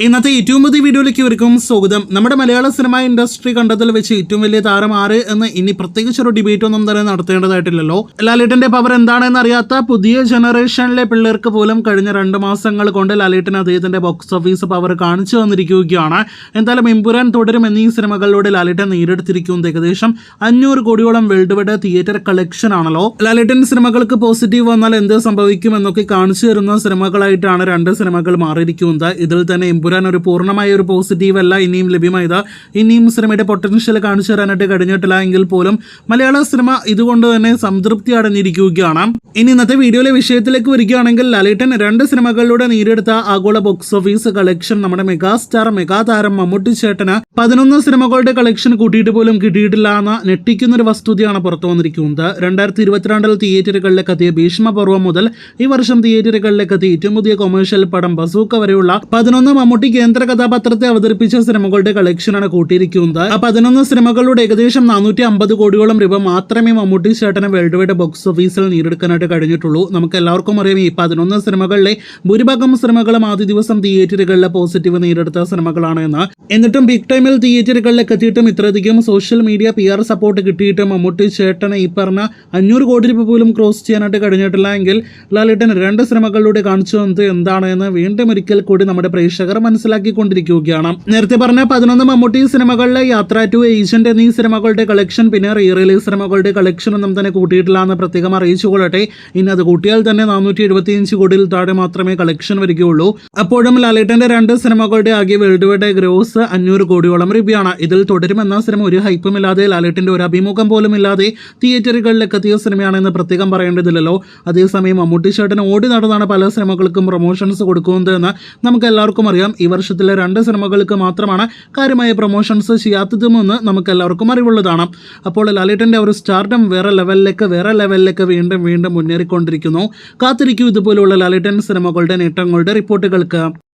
ഇന്നത്തെ ഏറ്റവും പുതിയ വീഡിയോയിലേക്ക് ഇവർക്കും സ്വാഗതം. നമ്മുടെ മലയാള സിനിമ ഇൻഡസ്ട്രി കണ്ടതിൽ വെച്ച് ഏറ്റവും വലിയ താരം ആര് എന്ന് ഇനി പ്രത്യേകിച്ച് ഒരു ഡിബേറ്റ് ഒന്നും തന്നെ നടത്തേണ്ടതായിട്ടില്ലല്ലോ. ലാലേട്ടന്റെ പവർ എന്താണെന്ന് അറിയാത്ത പുതിയ ജനറേഷനിലെ പിള്ളേർക്ക് പോലും കഴിഞ്ഞ 2 മാസങ്ങൾ കൊണ്ട് ലാലേട്ടൻ അദ്ദേഹത്തിന്റെ ബോക്സ് ഓഫീസ് പവർ കാണിച്ചു വന്നിരിക്കുകയാണ്. എന്തായാലും എമ്പുരാൻ തുടരും എന്നീ സിനിമകളിലൂടെ ലാലേട്ടൻ നേടിയെടുത്തിരിക്കുന്നത് ഏകദേശം 500 കോടിയോളം വേൾഡ് വൈഡ് തിയേറ്റർ കളക്ഷൻ ആണല്ലോ. ലാലേട്ടൻ സിനിമകൾക്ക് പോസിറ്റീവ് വന്നാൽ എന്ത് സംഭവിക്കും എന്നൊക്കെ കാണിച്ചു തരുന്ന സിനിമകളായിട്ടാണ് 2 സിനിമകൾ മാറിയിരിക്കുന്നത്. ഇതിൽ തന്നെ ഒരു പൂർണ്ണമായ ഒരു പോസിറ്റീവ് അല്ല ഇനിയും ലഭ്യമായത്. ഇനിയും സിനിമയുടെ പൊട്ടൻഷ്യൽ കാണിച്ചു തരാനായിട്ട് കഴിഞ്ഞിട്ടില്ല എങ്കിൽ പോലും മലയാള സിനിമ ഇതുകൊണ്ട് തന്നെ സംതൃപ്തി അടഞ്ഞിരിക്കുകയാണ്. ഇനി ഇന്നത്തെ വീഡിയോയിലെ വിഷയത്തിലേക്ക് വരികയാണെങ്കിൽ ലാലേട്ടൻ 2 സിനിമകളിലൂടെ നേടിയെടുത്ത ആഗോള ബോക്സ് ഓഫീസ് കളക്ഷൻ നമ്മുടെ മെഗാ താരം മമ്മൂട്ടി ചേട്ടന് 11 സിനിമകളുടെ കളക്ഷൻ കൂട്ടിയിട്ട് പോലും കിട്ടിയിട്ടില്ല എന്ന ഞെട്ടിക്കുന്നൊരു വസ്തുതയാണ് പുറത്തു വന്നിരിക്കുന്നത്. 2022 തിയേറ്ററുകളിലേക്ക് എത്തിയ ഭീഷ്മപർവം മുതൽ ഈ വർഷം തിയേറ്ററുകളിലേക്ക് എത്തിയ ഏറ്റവും പുതിയ കൊമേഴ്ഷ്യൽ പടം ബസൂക്ക വരെയുള്ള 11 മമ്മൂട്ടി കേന്ദ്ര കഥാപാത്രത്തെ അവതരിപ്പിച്ച സിനിമകളുടെ കളക്ഷനാണ് കൂട്ടിയിരിക്കുന്നത്. 11 സിനിമകളുടെ ഏകദേശം 450 കോടിയോളം രൂപ മാത്രമേ മമ്മൂട്ടി ചേട്ടന് വേൾഡ് വൈഡ് ബോക്സ് ഓഫീസിൽ നേടിയെടുക്കാനായിട്ട് കഴിഞ്ഞിട്ടുള്ളൂ. നമുക്ക് എല്ലാവർക്കും അറിയാം ഈ 11 സിനിമകളിലെ ഭൂരിഭാഗം സിനിമകളും ആദ്യ ദിവസം തിയേറ്ററുകളിലെ പോസിറ്റീവ് നേടിയെടുത്ത സിനിമകളാണ് എന്ന്. എന്നിട്ടും ബിഗ് ടൈമിൽ തിയേറ്ററുകളിലേക്ക് എത്തിയിട്ടും ഇത്രയധികം സോഷ്യൽ മീഡിയ PR സപ്പോർട്ട് കിട്ടിയിട്ടും മമ്മൂട്ടി ചേട്ടന് ഈ പറഞ്ഞ 500 കോടി രൂപ പോലും ക്രോസ് ചെയ്യാനായിട്ട് കഴിഞ്ഞിട്ടില്ല എങ്കിൽ ലാലേട്ടൻ 2 സിനിമകളിലൂടെ കാണിച്ചു വന്നത് എന്താണ് എന്ന് വീണ്ടും ഒരിക്കൽ കൂടി നമ്മുടെ പ്രേക്ഷകർ മനസ്സിലാക്കിക്കൊണ്ടിരിക്കുകയാണ്. നേരത്തെ പറഞ്ഞ 11 മമ്മൂട്ടി സിനിമകളിലെ യാത്ര ടു ഏജന്റ് എന്നീ സിനിമകളുടെ കളക്ഷൻ പിന്നെ റീ റിലീസ് സിനിമകളുടെ കളക്ഷൻ ഒന്നും തന്നെ കൂട്ടിയിട്ടില്ല എന്ന് പ്രത്യേകം അറിയിച്ചുകൊള്ളട്ടെ. ഇനി അത് കൂട്ടിയാൽ തന്നെ 475 കോടിയിൽ താഴെ മാത്രമേ കളക്ഷൻ വരികയുള്ളൂ. അപ്പോഴും ലാലേട്ടന്റെ 2 സിനിമകളുടെ ആകെ വേൾഡ് വൈഡ് ഗ്രോസ് 500 കോടിയോളം രൂപയാണ്. ഇതിൽ തുടരുമെന്ന സിനിമ ഒരു ഹൈപ്പുമില്ലാതെ ലാലേട്ടന്റെ ഒരു അഭിമുഖം പോലും ഇല്ലാതെ തിയേറ്ററുകളിലേക്ക് എത്തിയ സിനിമയാണെന്ന് പ്രത്യേകം പറയേണ്ടതില്ലല്ലോ. അതേസമയം മമ്മൂട്ടി ചേട്ടൻ ഓടി നടന്നാണ് പല സിനിമകൾക്കും പ്രൊമോഷൻസ് കൊടുക്കുന്നതെന്ന് നമുക്ക് എല്ലാവർക്കും അറിയാം. ഈ വർഷത്തിലെ 2 സിനിമകൾക്ക് മാത്രമാണ് കാര്യമായ പ്രൊമോഷൻസ് ചെയ്യാത്തതുമെന്ന് നമുക്ക് എല്ലാവർക്കും അറിവുള്ളതാണ്. അപ്പോൾ ലാലേട്ടന്റെ ഒരു സ്റ്റാർഡം വേറെ ലെവലിലേക്ക് വീണ്ടും മുന്നേറിക്കൊണ്ടിരിക്കുന്നു. കാത്തിരിക്കൂ ഇതുപോലുള്ള ലാലേട്ടൻ സിനിമകളുടെ നേട്ടങ്ങളുടെ റിപ്പോർട്ടുകൾക്ക്.